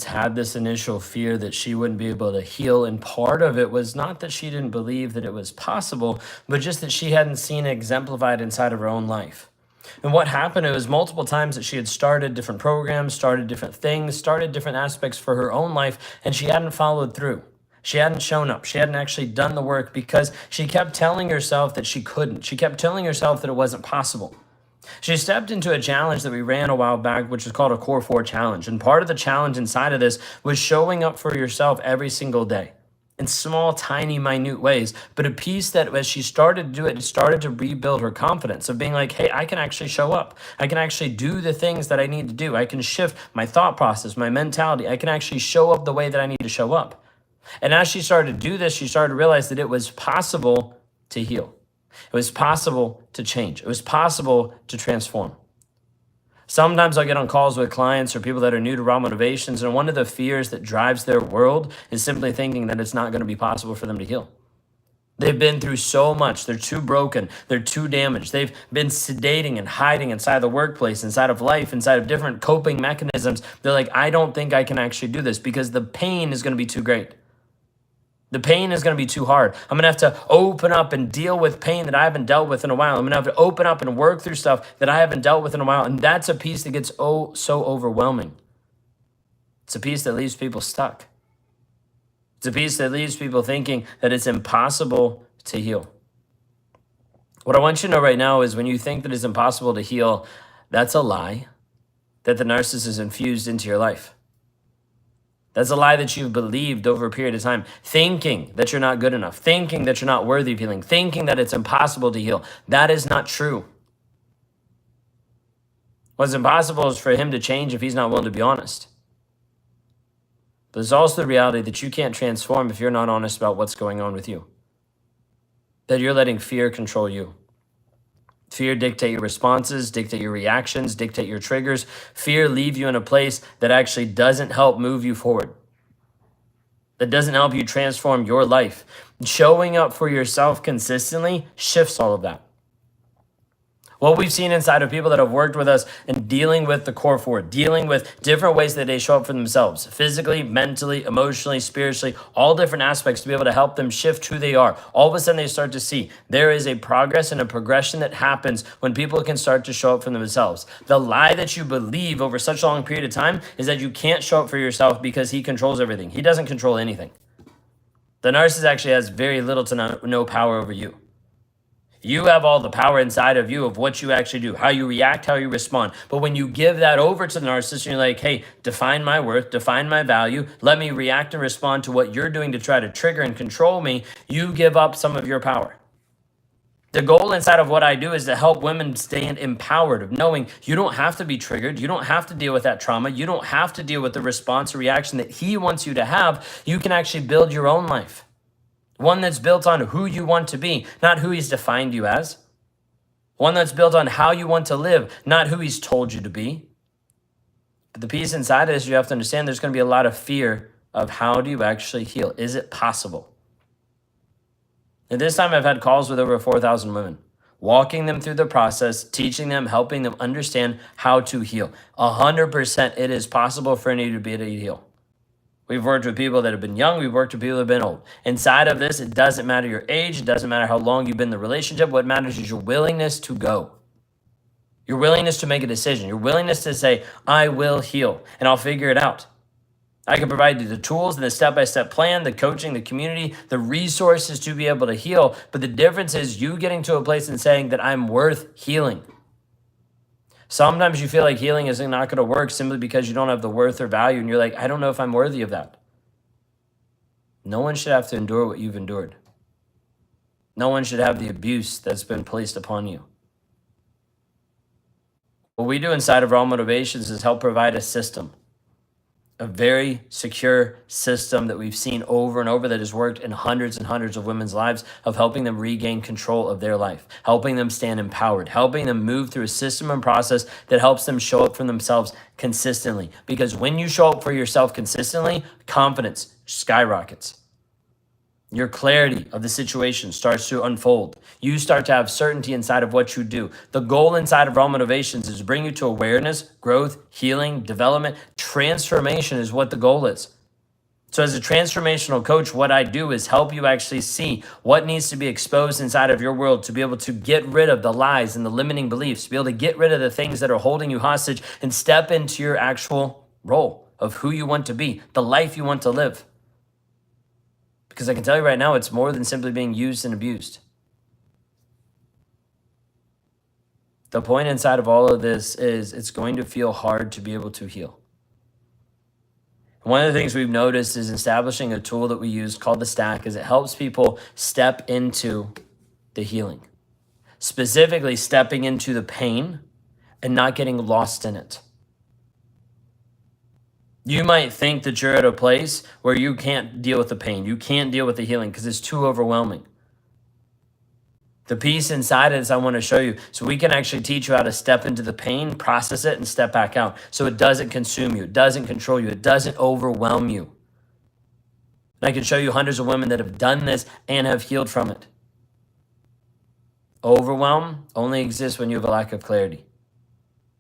had this initial fear that she wouldn't be able to heal. And part of it was not that she didn't believe that it was possible, but just that she hadn't seen it exemplified inside of her own life. And what happened, it was multiple times that she had started different programs, started different things, started different aspects for her own life, and she hadn't followed through. She hadn't shown up. She hadn't actually done the work because she kept telling herself that she couldn't. She kept telling herself that it wasn't possible. She stepped into a challenge that we ran a while back, which was called a Core 4 challenge. And part of the challenge inside of this was showing up for yourself every single day in small, tiny, minute ways. But a piece that as she started to do it, it started to rebuild her confidence of being like, hey, I can actually show up. I can actually do the things that I need to do. I can shift my thought process, my mentality. I can actually show up the way that I need to show up. And as she started to do this, she started to realize that it was possible to heal. It was possible to change. It was possible to transform. Sometimes I'll get on calls with clients or people that are new to Raw Motivations, and one of the fears that drives their world is simply thinking that it's not going to be possible for them to heal. They've been through so much. They're too broken. They're too damaged. They've been sedating and hiding inside the workplace, inside of life, inside of different coping mechanisms. They're like, I don't think I can actually do this because the pain is going to be too great. The pain is going to be too hard. I'm going to have to open up and deal with pain that I haven't dealt with in a while. I'm going to have to open up and work through stuff that I haven't dealt with in a while. And that's a piece that gets so overwhelming. It's a piece that leaves people stuck. It's a piece that leaves people thinking that it's impossible to heal. What I want you to know right now is when you think that it's impossible to heal, that's a lie that the narcissist has infused into your life. That's a lie that you've believed over a period of time, thinking that you're not good enough, thinking that you're not worthy of healing, thinking that it's impossible to heal. That is not true. What's impossible is for him to change if he's not willing to be honest. But there's also the reality that you can't transform if you're not honest about what's going on with you. That you're letting fear control you. Fear dictate your responses, dictate your reactions, dictate your triggers. Fear leave you in a place that actually doesn't help move you forward. That doesn't help you transform your life. Showing up for yourself consistently shifts all of that. What we've seen inside of people that have worked with us and dealing with the Core 4, dealing with different ways that they show up for themselves, physically, mentally, emotionally, spiritually, all different aspects to be able to help them shift who they are. All of a sudden they start to see there is a progress and a progression that happens when people can start to show up for themselves. The lie that you believe over such a long period of time is that you can't show up for yourself because he controls everything. He doesn't control anything. The narcissist actually has very little to no power over you. You have all the power inside of you of what you actually do, how you react, how you respond. But when you give that over to the narcissist, and you're like, hey, define my worth, define my value, let me react and respond to what you're doing to try to trigger and control me, you give up some of your power. The goal inside of what I do is to help women stand empowered of knowing you don't have to be triggered. You don't have to deal with that trauma. You don't have to deal with the response or reaction that he wants you to have. You can actually build your own life. One that's built on who you want to be, not who he's defined you as. One that's built on how you want to live, not who he's told you to be. But the piece inside of this, you have to understand there's going to be a lot of fear of how do you actually heal? Is it possible? At this time, I've had calls with over 4,000 women, walking them through the process, teaching them, helping them understand how to heal. 100% it is possible for any to be able to heal. We've worked with people that have been young. We've worked with people that have been old. Inside of this, it doesn't matter your age. It doesn't matter how long you've been in the relationship. What matters is your willingness to go. Your willingness to make a decision. Your willingness to say, I will heal, and I'll figure it out. I can provide you the tools and the step-by-step plan, the coaching, the community, the resources to be able to heal. But the difference is you getting to a place and saying that I'm worth healing. Sometimes you feel like healing is not going to work simply because you don't have the worth or value. And you're like, I don't know if I'm worthy of that. No one should have to endure what you've endured. No one should have the abuse that's been placed upon you. What we do inside of Raw Motivations is help provide a system. A very secure system that we've seen over and over that has worked in hundreds and hundreds of women's lives of helping them regain control of their life, helping them stand empowered, helping them move through a system and process that helps them show up for themselves consistently. Because when you show up for yourself consistently, confidence skyrockets. Your clarity of the situation starts to unfold. You start to have certainty inside of what you do. The goal inside of Raw Motivations is to bring you to awareness, growth, healing, development. Transformation is what the goal is. So as a transformational coach, what I do is help you actually see what needs to be exposed inside of your world to be able to get rid of the lies and the limiting beliefs, to be able to get rid of the things that are holding you hostage and step into your actual role of who you want to be, the life you want to live. Because I can tell you right now, it's more than simply being used and abused. The point inside of all of this is it's going to feel hard to be able to heal. One of the things we've noticed is establishing a tool that we use called the stack is it helps people step into the healing, specifically stepping into the pain and not getting lost in it. You might think that you're at a place where you can't deal with the pain. You can't deal with the healing because it's too overwhelming. The piece inside it is I want to show you so we can actually teach you how to step into the pain, process it, and step back out so it doesn't consume you. It doesn't control you. It doesn't overwhelm you. And I can show you hundreds of women that have done this and have healed from it. Overwhelm only exists when you have a lack of clarity.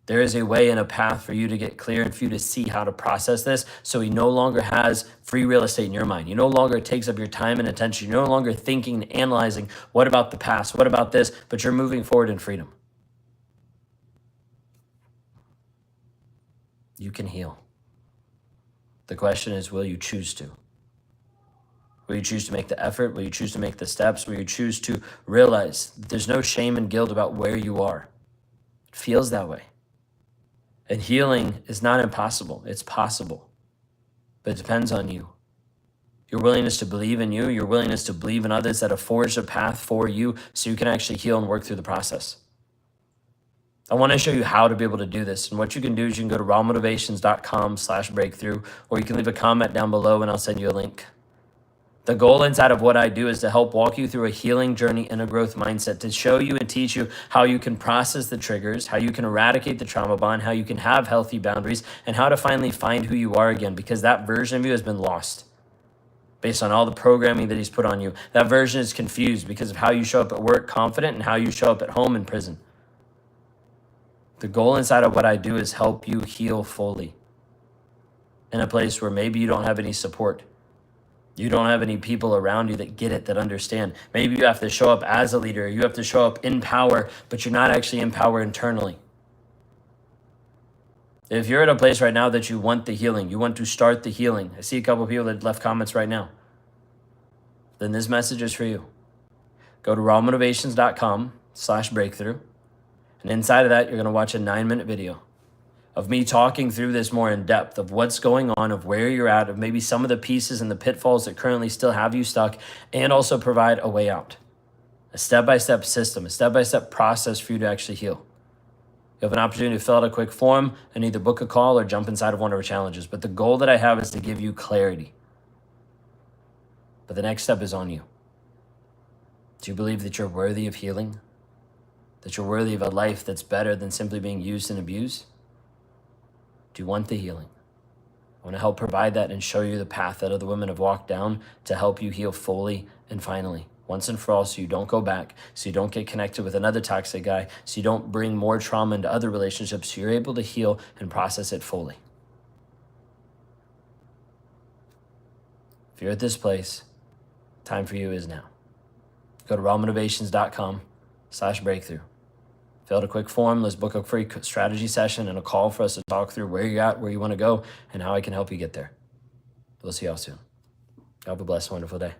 There is a way and a path for you to get clear and for you to see how to process this so he no longer has free real estate in your mind. You no longer takes up your time and attention. You're no longer thinking and analyzing, what about the past? What about this? But you're moving forward in freedom. You can heal. The question is, will you choose to? Will you choose to make the effort? Will you choose to make the steps? Will you choose to realize that there's no shame and guilt about where you are? It feels that way. And healing is not impossible. It's possible. But it depends on you. Your willingness to believe in you, your willingness to believe in others that have forged a path for you so you can actually heal and work through the process. I want to show you how to be able to do this. And what you can do is you can go to rawmotivations.com/breakthrough, or you can leave a comment down below and I'll send you a link. The goal inside of what I do is to help walk you through a healing journey and a growth mindset, to show you and teach you how you can process the triggers, how you can eradicate the trauma bond, how you can have healthy boundaries, and how to finally find who you are again, because that version of you has been lost based on all the programming that he's put on you. That version is confused because of how you show up at work confident and how you show up at home in prison. The goal inside of what I do is help you heal fully in a place where maybe you don't have any support. You don't have any people around you that get it, that understand. Maybe you have to show up as a leader. You have to show up in power, but you're not actually in power internally. If you're at a place right now that you want the healing, you want to start the healing. I see a couple of people that left comments right now. Then this message is for you. Go to rawmotivations.com/breakthrough. And inside of that, you're going to watch a 9-minute video of me talking through this more in depth of what's going on, of where you're at, of maybe some of the pieces and the pitfalls that currently still have you stuck, and also provide a way out. A step-by-step system, a step-by-step process for you to actually heal. You have an opportunity to fill out a quick form and either book a call or jump inside of one of our challenges. But the goal that I have is to give you clarity. But the next step is on you. Do you believe that you're worthy of healing? That you're worthy of a life that's better than simply being used and abused? Do you want the healing? I want to help provide that and show you the path that other women have walked down to help you heal fully and finally, once and for all, so you don't go back, so you don't get connected with another toxic guy, so you don't bring more trauma into other relationships, so you're able to heal and process it fully. If you're at this place, time for you is now. Go to rawmotivations.com/breakthrough. Fill out a quick form. Let's book a free strategy session and a call for us to talk through where you're at, where you want to go, and how I can help you get there. We'll see y'all soon. Have a blessed, wonderful day.